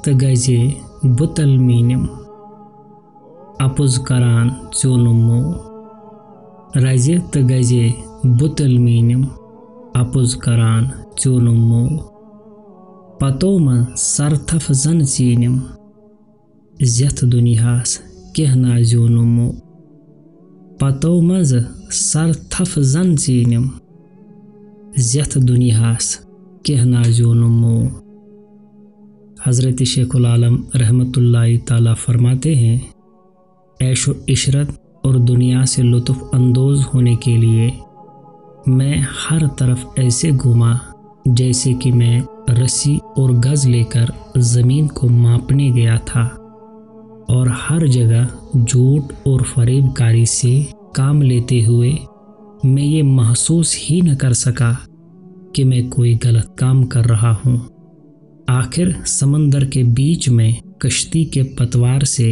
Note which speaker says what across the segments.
Speaker 1: तगजे बुतल मीनिम अपुज करान चोनुमो रजे तगजे बुतल मीनिम अपुज करान चोनुमो पतोम सरथफ जन चीनिम ज़थ दुनियास कहना जोनुमो पतो मज सरथफ जन चीनिम ज़थ दुनियास कहना जोनुमो। हज़रत शेखुल आलम रहमतुल्लाहि ताला फरमाते हैं, ऐशो इशरत और दुनिया से लुत्फ़ अंदोज़ होने के लिए मैं हर तरफ ऐसे घूमा जैसे कि मैं रस्सी और गज़ लेकर ज़मीन को मापने गया था, और हर जगह झूठ और फरेबकारी से काम लेते हुए मैं ये महसूस ही न कर सका कि मैं कोई गलत काम कर रहा हूँ। आखिर समंदर के बीच में कश्ती के पतवार से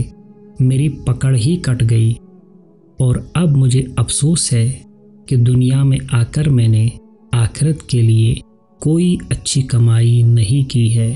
Speaker 1: मेरी पकड़ ही कट गई, और अब मुझे अफसोस है कि दुनिया में आकर मैंने आखिरत के लिए कोई अच्छी कमाई नहीं की है।